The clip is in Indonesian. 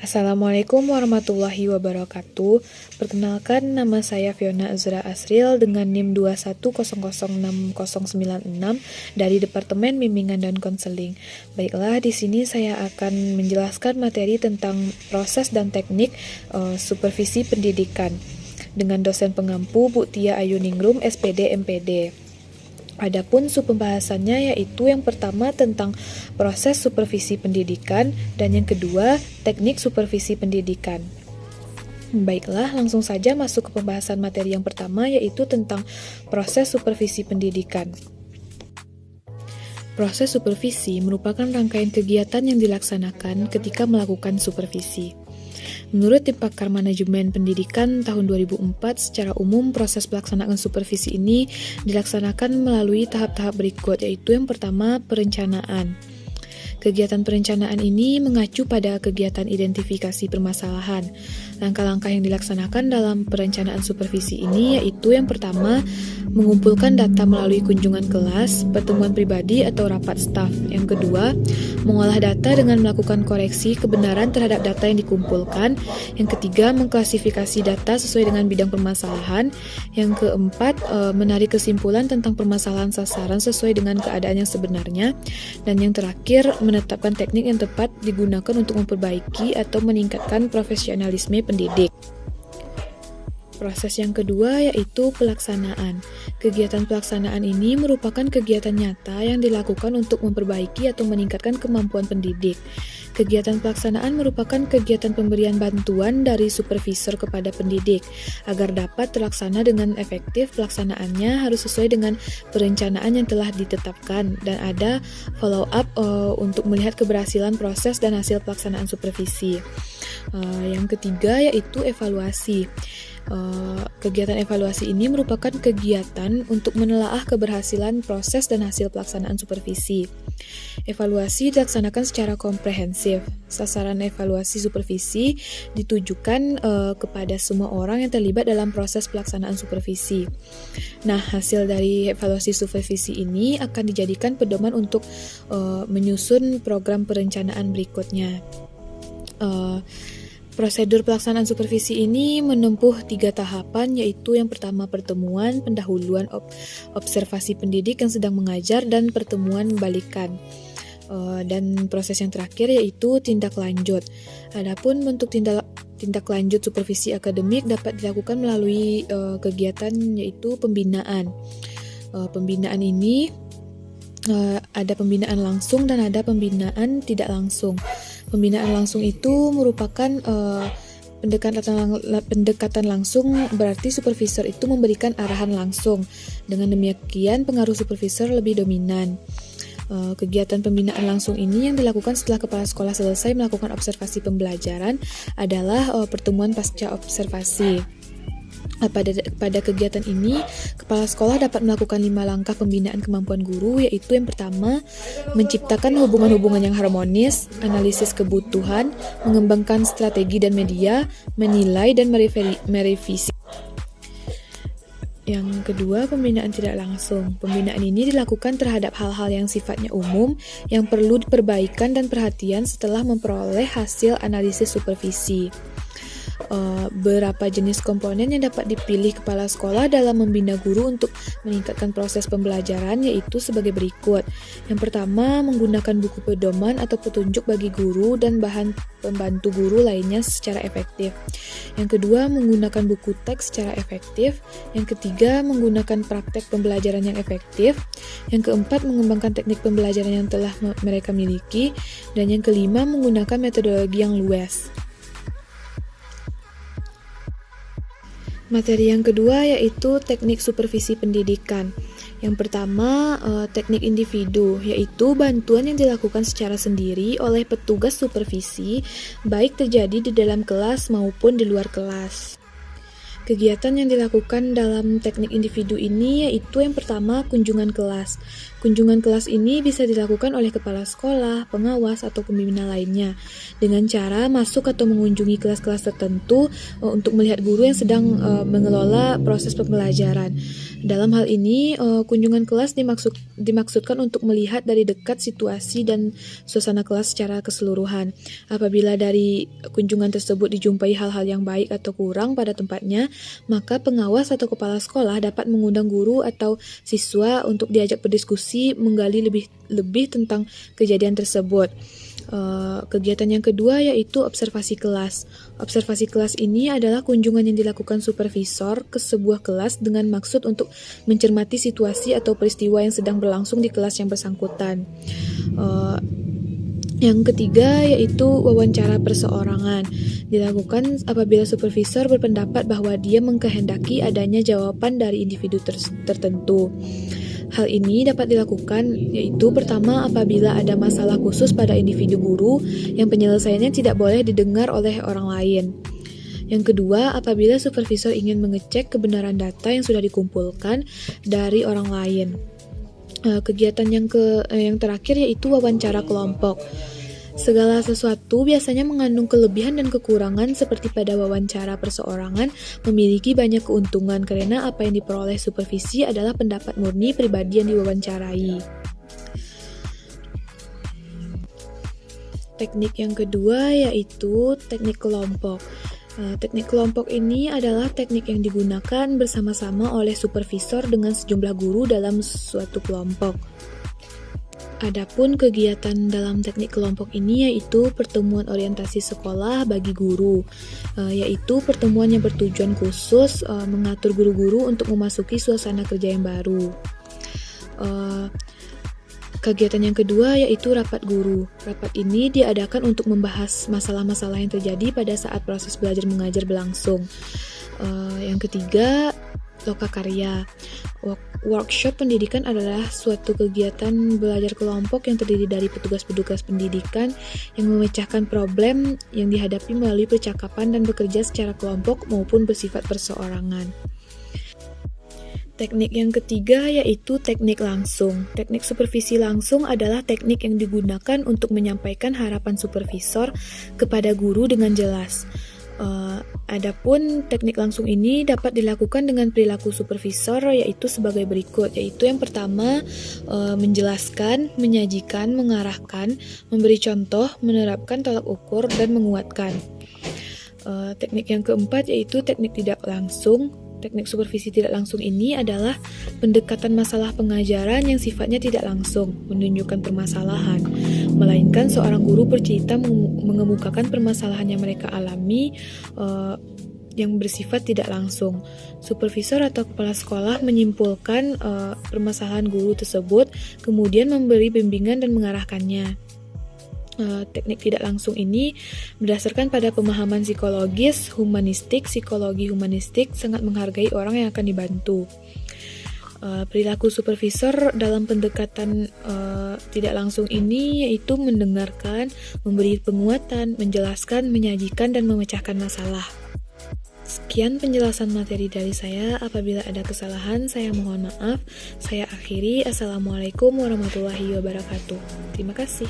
Assalamualaikum warahmatullahi wabarakatuh. Perkenalkan, nama saya Fiona Azra Asril dengan NIM 210060096 dari Departemen Bimbingan dan Konseling. Baiklah, di sini saya akan menjelaskan materi tentang proses dan teknik supervisi pendidikan dengan dosen pengampu Bu Tia Ayuningrum, SPD MPD. Adapun pembahasannya yaitu yang pertama tentang proses supervisi pendidikan dan yang kedua teknik supervisi pendidikan. Baiklah, langsung saja masuk ke pembahasan materi yang pertama yaitu tentang proses supervisi pendidikan. Proses supervisi merupakan rangkaian kegiatan yang dilaksanakan ketika melakukan supervisi. Menurut Tim Pakar Manajemen Pendidikan tahun 2004, secara umum proses pelaksanaan supervisi ini dilaksanakan melalui tahap-tahap berikut, yaitu yang pertama, perencanaan. Kegiatan perencanaan ini mengacu pada kegiatan identifikasi permasalahan. Langkah-langkah yang dilaksanakan dalam perencanaan supervisi ini yaitu yang pertama, mengumpulkan data melalui kunjungan kelas, pertemuan pribadi atau rapat staf. Yang kedua, mengolah data dengan melakukan koreksi kebenaran terhadap data yang dikumpulkan. Yang ketiga, mengklasifikasi data sesuai dengan bidang permasalahan. Yang keempat, menarik kesimpulan tentang permasalahan sasaran sesuai dengan keadaan yang sebenarnya. Dan yang terakhir, menetapkan teknik yang tepat digunakan untuk memperbaiki atau meningkatkan profesionalisme pendidik. Proses yang kedua yaitu pelaksanaan. Kegiatan pelaksanaan ini merupakan kegiatan nyata yang dilakukan untuk memperbaiki atau meningkatkan kemampuan pendidik. Kegiatan pelaksanaan merupakan kegiatan pemberian bantuan dari supervisor kepada pendidik. Agar dapat terlaksana dengan efektif, pelaksanaannya harus sesuai dengan perencanaan yang telah ditetapkan dan ada follow up untuk melihat keberhasilan proses dan hasil pelaksanaan supervisi. Yang ketiga yaitu evaluasi. Kegiatan evaluasi ini merupakan kegiatan untuk menelaah keberhasilan proses dan hasil pelaksanaan supervisi. Evaluasi dilaksanakan secara komprehensif. Sasaran evaluasi supervisi ditujukan kepada semua orang yang terlibat dalam proses pelaksanaan supervisi. Nah, hasil dari evaluasi supervisi ini akan dijadikan pedoman untuk menyusun program perencanaan berikutnya. Prosedur pelaksanaan supervisi ini menempuh 3 tahapan, yaitu yang pertama pertemuan, pendahuluan observasi pendidik yang sedang mengajar, dan pertemuan balikan. Dan proses yang terakhir yaitu tindak lanjut. Adapun bentuk tindak lanjut supervisi akademik dapat dilakukan melalui kegiatan yaitu pembinaan. Pembinaan ini ada pembinaan langsung dan ada pembinaan tidak langsung. Pembinaan langsung itu merupakan pendekatan langsung, berarti supervisor itu memberikan arahan langsung. Dengan demikian pengaruh supervisor lebih dominan. Kegiatan pembinaan langsung ini yang dilakukan setelah kepala sekolah selesai melakukan observasi pembelajaran adalah pertemuan pasca observasi. Pada kegiatan ini, kepala sekolah dapat melakukan 5 langkah pembinaan kemampuan guru, yaitu yang pertama, menciptakan hubungan-hubungan yang harmonis, analisis kebutuhan, mengembangkan strategi dan media, menilai dan merevisi. Yang kedua, pembinaan tidak langsung. Pembinaan ini dilakukan terhadap hal-hal yang sifatnya umum, yang perlu perbaikan dan perhatian setelah memperoleh hasil analisis supervisi. Berapa jenis komponen yang dapat dipilih kepala sekolah dalam membina guru untuk meningkatkan proses pembelajaran yaitu sebagai berikut. Yang pertama, menggunakan buku pedoman atau petunjuk bagi guru dan bahan pembantu guru lainnya secara efektif. Yang kedua, menggunakan buku teks secara efektif. Yang ketiga, menggunakan praktek pembelajaran yang efektif. Yang keempat, mengembangkan teknik pembelajaran yang telah mereka miliki. Dan yang kelima, menggunakan metodologi yang luas. Materi yang kedua yaitu teknik supervisi pendidikan. Yang pertama, teknik individu, yaitu bantuan yang dilakukan secara sendiri oleh petugas supervisi, baik terjadi di dalam kelas maupun di luar kelas. Kegiatan yang dilakukan dalam teknik individu ini yaitu yang pertama, kunjungan kelas. Kunjungan kelas ini bisa dilakukan oleh kepala sekolah, pengawas, atau pembina lainnya dengan cara masuk atau mengunjungi kelas-kelas tertentu untuk melihat guru yang sedang mengelola proses pembelajaran. Dalam hal ini, kunjungan kelas dimaksudkan untuk melihat dari dekat situasi dan suasana kelas secara keseluruhan. Apabila dari kunjungan tersebut dijumpai hal-hal yang baik atau kurang pada tempatnya, maka pengawas atau kepala sekolah dapat mengundang guru atau siswa untuk diajak berdiskusi menggali lebih tentang kejadian tersebut. Kegiatan yang kedua yaitu observasi kelas. Observasi kelas ini adalah kunjungan yang dilakukan supervisor ke sebuah kelas dengan maksud untuk mencermati situasi atau peristiwa yang sedang berlangsung di kelas yang bersangkutan. Yang ketiga yaitu wawancara perseorangan. Dilakukan apabila supervisor berpendapat bahwa dia mengkehendaki adanya jawaban dari individu tertentu. Hal ini dapat dilakukan yaitu pertama apabila ada masalah khusus pada individu guru yang penyelesaiannya tidak boleh didengar oleh orang lain. Yang kedua, apabila supervisor ingin mengecek kebenaran data yang sudah dikumpulkan dari orang lain. Kegiatan yang terakhir yaitu wawancara kelompok. Segala sesuatu biasanya mengandung kelebihan dan kekurangan seperti pada wawancara perseorangan memiliki banyak keuntungan karena apa yang diperoleh supervisi adalah pendapat murni pribadi yang diwawancarai. Teknik yang kedua yaitu teknik kelompok. Teknik kelompok ini adalah teknik yang digunakan bersama-sama oleh supervisor dengan sejumlah guru dalam suatu kelompok. Adapun kegiatan dalam teknik kelompok ini yaitu pertemuan orientasi sekolah bagi guru, yaitu pertemuan yang bertujuan khusus mengatur guru-guru untuk memasuki suasana kerja yang baru. Kegiatan yang kedua yaitu rapat guru. Rapat ini diadakan untuk membahas masalah-masalah yang terjadi pada saat proses belajar mengajar berlangsung. Yang ketiga, lokakarya. Workshop pendidikan adalah suatu kegiatan belajar kelompok yang terdiri dari petugas-petugas pendidikan yang memecahkan problem yang dihadapi melalui percakapan dan bekerja secara kelompok maupun bersifat perseorangan. Teknik yang ketiga yaitu teknik langsung. Teknik supervisi langsung adalah teknik yang digunakan untuk menyampaikan harapan supervisor kepada guru dengan jelas. Adapun teknik langsung ini dapat dilakukan dengan perilaku supervisor yaitu sebagai berikut, yaitu yang pertama menjelaskan, menyajikan, mengarahkan, memberi contoh, menerapkan tolak ukur, dan menguatkan. Teknik yang keempat yaitu teknik tidak langsung. Teknik supervisi tidak langsung ini adalah pendekatan masalah pengajaran yang sifatnya tidak langsung menunjukkan permasalahan, melainkan seorang guru bercerita mengemukakan permasalahan yang mereka alami yang bersifat tidak langsung. Supervisor atau kepala sekolah menyimpulkan permasalahan guru tersebut, kemudian memberi bimbingan dan mengarahkannya. Teknik tidak langsung ini berdasarkan pada pemahaman psikologis humanistik. Psikologi humanistik sangat menghargai orang yang akan dibantu. Perilaku supervisor dalam pendekatan tidak langsung ini yaitu mendengarkan, memberi penguatan, menjelaskan, menyajikan, dan memecahkan masalah. Sekian penjelasan materi dari saya. Apabila ada kesalahan, saya mohon maaf. Saya akhiri. Assalamualaikum warahmatullahi wabarakatuh. Terima kasih.